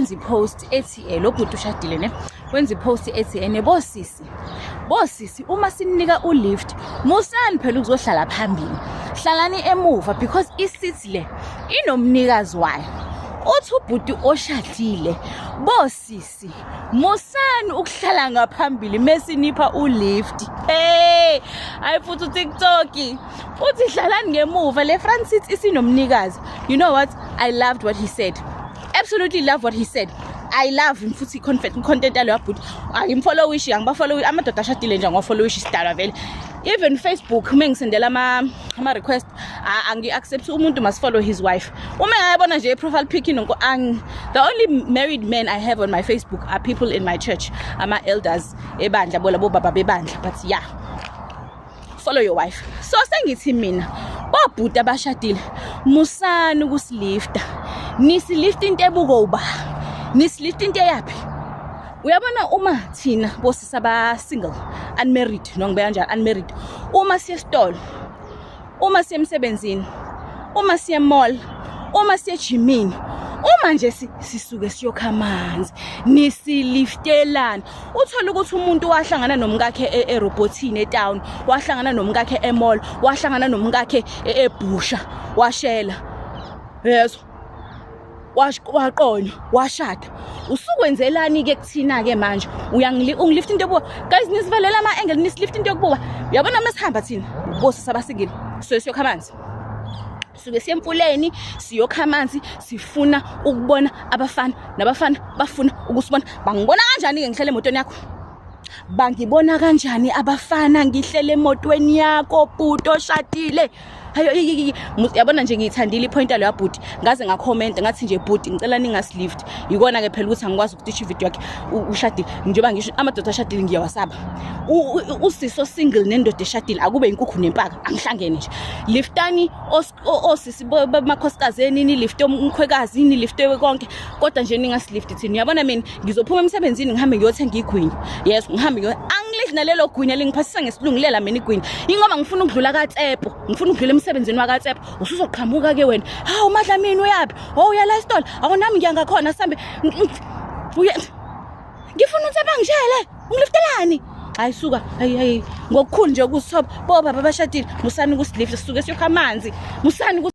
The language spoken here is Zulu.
wenza ipost ethi lo bhuti ushadile ne wenza ipost ethi bosisi uma sinika ulift musani phela ukuzohlala phambili hlalani emuva because isithi le inomnikazi wayo uthi ubhuti oshadile bosisi musani ukuhlala ngaphambili mesinipha ulift ayifuthi uTikTok uthi hlalani ngemuva le front seat isinomnikazi. You know what, I loved what he said, absolutely love what he said. I love him futhi content alo yabhuti angimfollowishi angibafollowi amadoda ashadile nje angifollowishi sidalwa vele. Even Facebook mengisendela ama request angi-accept umuntu must follow his wife. Uma ngayabona nje profile pic nonke the only married men I have on my Facebook are people in my church, ama elders ebandla bola bobaba bebandla. But yeah, follow your wife. So sengithi mina bobhuti abashadile musani ukusilifta nisilifta into ebuko uba nisilifta into yapi. Uyabona uma thina bosisi aba single unmarried nongibeka kanjani unmarried uma siye stall uma siye emsebenzini uma siye mall uma siye gymini uma nje sisuke siyokha amanzi nisiliftelana uthola ukuthi umuntu wahlangana nomkakhe erobotini etown wahlangana nomkakhe emall wahlangana nomkakhe ebusha washela yeso waqonywa washada usukwenzelani ke kuthina ke manje ungilift into yokuba guys nisivalela ama angle nisilift into yokuba uyabona mesihamba thina bosisi abasikile siyokha amanzi suke siyemfuleni siyokha amanzi sifuna ukubona abafana nabafana bafuna ukusibona bangibona kanjani ke ngihlele emotweni yakho bangibona kanjani abafana ngihlele emotweni yakho bhuti oshadile hayo yabona nje ngiyithandile ipoint alo yabhuti ngaze ngacomment ngathi nje bhuti ngicela ningasilift yikona ke phela ukuthi angikwazi ukudisha ivideo yakhe ushadile njengoba ngisho amadoda ashadile ngiyawasaba usiso single nendoda eshadile akube inkukhu nempaka angihlangene nje liftani osisi bamakhosikazi ni lift umkhwekazi ni lift konke kodwa nje ningasilift thina uyabona mina ngizophuma emsebenzini ngihambe ngiyothenga igwinya yes ngihambe angilish nalelo gwinya lingiphasisa ngesilungulela mina igwinya ingoba ngifuna ukudlula kaTsepo ngifuna ukudlula emsebenzini wakaTsepo usuzoqhamuka ke wena hawu madlamini uyapi uyala istol awonami ngiyangakhona sambe ngifuna uTsepo ngishele ungiliftelani hayi suka hayi ngokukhulu nje ukusithoba bobaba abashadile musani ukusilift sisuke siyokha amanzi musani